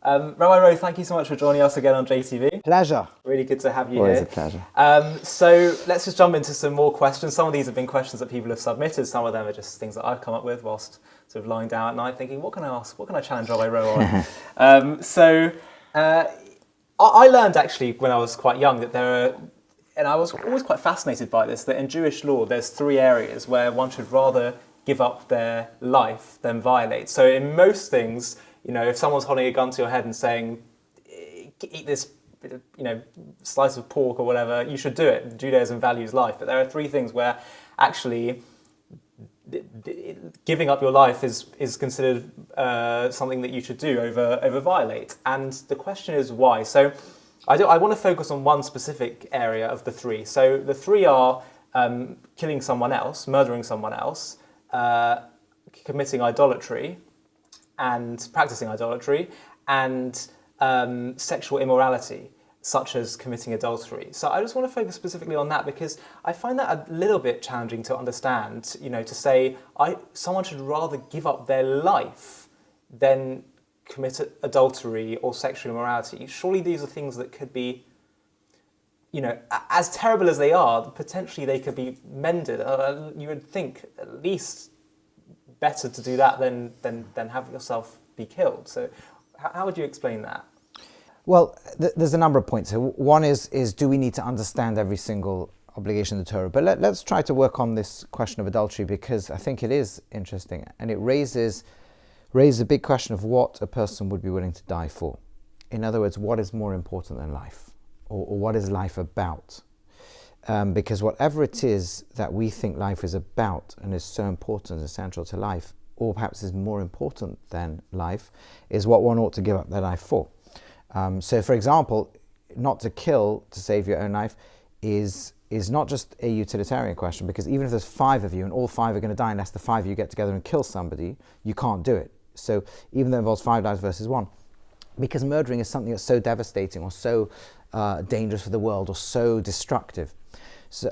Rabbi Rowe, thank you so much for joining us again on JTV. Pleasure. Really good to have you Always here. a pleasure. So let's just jump into some more questions. Some of these have been questions that people have submitted. Some of them are just things that I've come up with whilst sort of lying down at night thinking, what can I ask? What can I challenge Rabbi Rowe on? I learned actually when I was quite young that there are, and I was always quite fascinated by this, that in Jewish law there's three areas where one should rather give up their life than violate. So in most things, if someone's holding a gun to your head and saying, eat this slice of pork or whatever, you should do it. Judaism values life. But there are three things where actually giving up your life is considered something that you should do over violate. And the question is why. So I want to focus on one specific area of the three. So the three are killing someone else, murdering someone else, committing idolatry and practicing idolatry, and sexual immorality, such as committing adultery. So I just want to focus specifically on that because I find that a little bit challenging to understand, to say someone should rather give up their life than commit adultery or sexual immorality. Surely these are things that could be, as terrible as they are, potentially they could be mended. You would think at least better to do that than have yourself be killed. So how would you explain that? Well, there's a number of points here. One is do we need to understand every single obligation of the Torah? But let's try to work on this question of adultery because I think it is interesting and it raises a big question of what a person would be willing to die for. In other words, what is more important than life? Or what is life about? Because whatever it is that we think life is about and is so important and essential to life, or perhaps is more important than life, is what one ought to give up their life for. So, for example, not to kill to save your own life is not just a utilitarian question, because even if there's 5 of you and all 5 are going to die unless the 5 of you get together and kill somebody, you can't do it. So even though it involves 5 lives versus 1, because murdering is something that's so devastating or so dangerous for the world or so destructive. So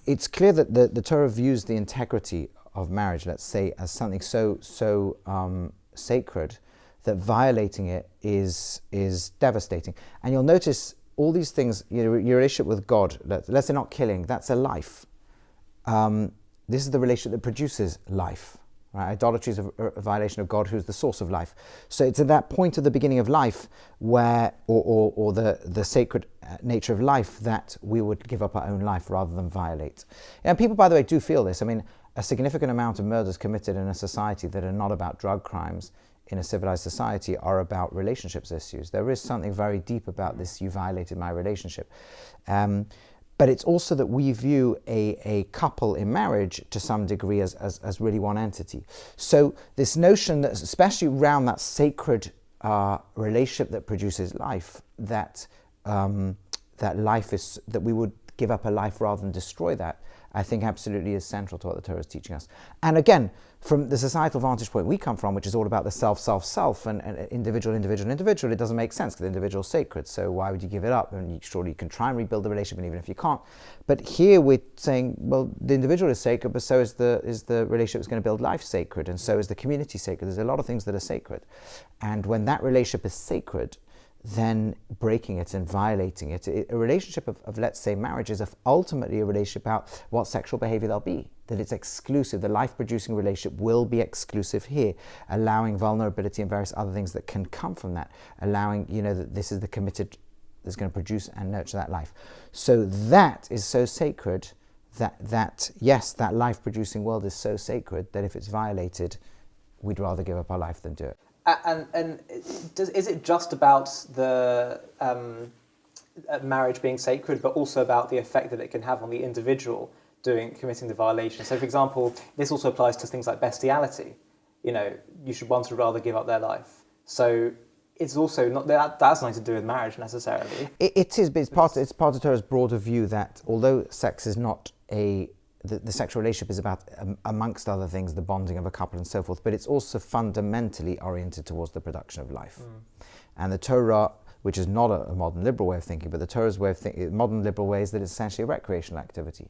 it's clear that the Torah views the integrity of marriage, let's say, as something so sacred that violating it is devastating. And you'll notice all these things, your relationship with God, let's say not killing, that's a life. This is the relationship that produces life. Right? Idolatry is a violation of God, who's the source of life. So it's at that point of the beginning of life where, or the sacred nature of life, that we would give up our own life rather than violate. And people, by the way, do feel this. I mean, a significant amount of murders committed in a society that are not about drug crimes in a civilized society are about relationships issues. There is something very deep about this, you violated my relationship. But it's also that we view a couple in marriage to some degree as really one entity. So this notion that, especially around that sacred relationship that produces life, that life is, that we would give up a life rather than destroy that, I think absolutely is central to what the Torah is teaching us. And again, from the societal vantage point we come from, which is all about the self, and individual, it doesn't make sense because the individual is sacred. So why would you give it up? And surely you can try and rebuild the relationship, and even if you can't. But here we're saying, well, the individual is sacred, but so is the relationship that's going to build life sacred, and so is the community sacred. There's a lot of things that are sacred. And when that relationship is sacred, then breaking it and violating it. A relationship of let's say, marriage is ultimately a relationship about what sexual behavior there'll be, that it's exclusive. The life-producing relationship will be exclusive here, allowing vulnerability and various other things that can come from that, allowing, that this is the committed that's going to produce and nurture that life. So that is so sacred that yes, that life-producing world is so sacred that if it's violated, we'd rather give up our life than do it. And is it just about the marriage being sacred, but also about the effect that it can have on the individual committing the violation? So, for example, this also applies to things like bestiality. You should want to rather give up their life. So it's also not that has nothing to do with marriage necessarily. It is, but it's part of Torah's broader view that although sex is not the sexual relationship is about, amongst other things, the bonding of a couple and so forth, but it's also fundamentally oriented towards the production of life. And the Torah which is not a modern liberal way of thinking, but the Torah's way of thinking, modern liberal way, is that it's essentially a recreational activity.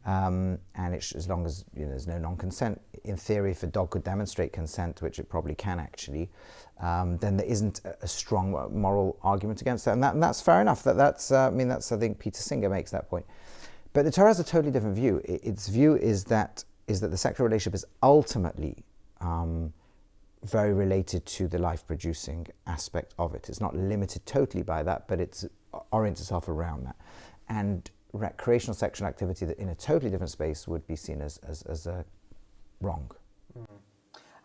And it's, as long as there's no non-consent, in theory, if a dog could demonstrate consent, which it probably can actually, then there isn't a strong moral argument against that, and that's fair enough. That's I think Peter Singer makes that point. But the Torah has a totally different view. Its view is that the sexual relationship is ultimately very related to the life-producing aspect of it. It's not limited totally by that, but it's orients itself around that. And recreational sexual activity that in a totally different space would be seen as wrong.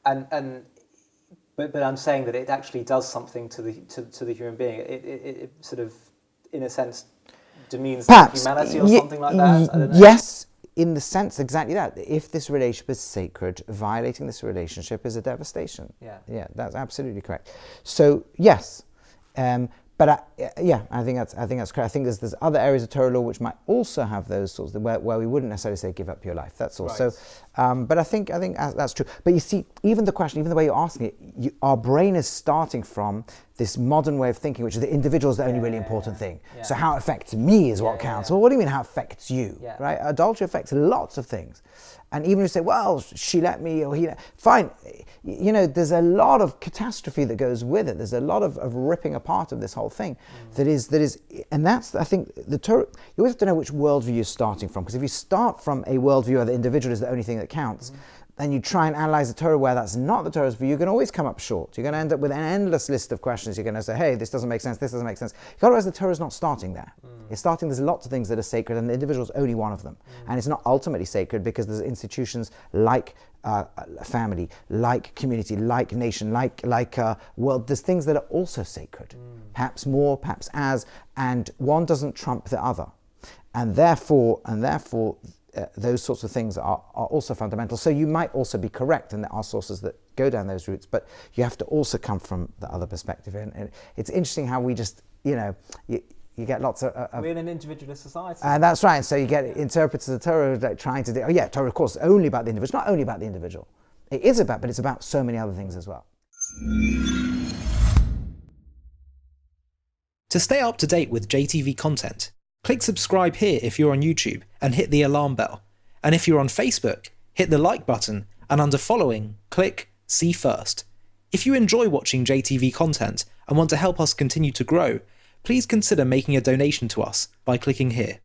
But I'm saying that it actually does something to the human being. It sort of, in a sense, demeans humanity or something like that. I don't know. Yes, in the sense exactly that. If this relationship is sacred, violating this relationship is a devastation. Yeah, that's absolutely correct. So yes, but I think that's correct. I think there's other areas of Torah law which might also have those sorts of, where we wouldn't necessarily say give up your life. That's also, right. But I think that's true. But you see, even the question, even the way you're asking it, our brain is starting from this modern way of thinking, which is the individual is the only really important thing. Yeah. So how it affects me is what counts. Well, what do you mean how it affects you? Yeah. Right? Adultery affects lots of things. And even if you say, well, she let me, or he, fine. There's a lot of catastrophe that goes with it. There's a lot of ripping apart of this whole thing that is, and that's, I think, the Torah, you always have to know which worldview you're starting from, because if you start from a worldview where the individual is the only thing that counts, then you try and analyze the Torah where that's not the Torah's view, you're going to always come up short. You're going to end up with an endless list of questions. You're going to say, hey, this doesn't make sense, this doesn't make sense. You got to realize the Torah's not starting there. It's starting, there's lots of things that are sacred, and the individual is only one of them. And it's not ultimately sacred because there's institutions like family, like community, like nation, like world. There's things that are also sacred, perhaps more, perhaps as, and one doesn't trump the other. And therefore, those sorts of things are also fundamental. So you might also be correct, and there are sources that go down those routes, but you have to also come from the other perspective. And it's interesting how we just, you get lots of... We're in an individualist society. And that's right. So you get interpreters of the Torah like trying to do... Torah, of course, only about the individual. It's not only about the individual. It is about, but it's about so many other things as well. To stay up to date with JTV content, click subscribe here if you're on YouTube and hit the alarm bell. And if you're on Facebook, hit the like button, and under following, click see first. If you enjoy watching JTV content and want to help us continue to grow, please consider making a donation to us by clicking here.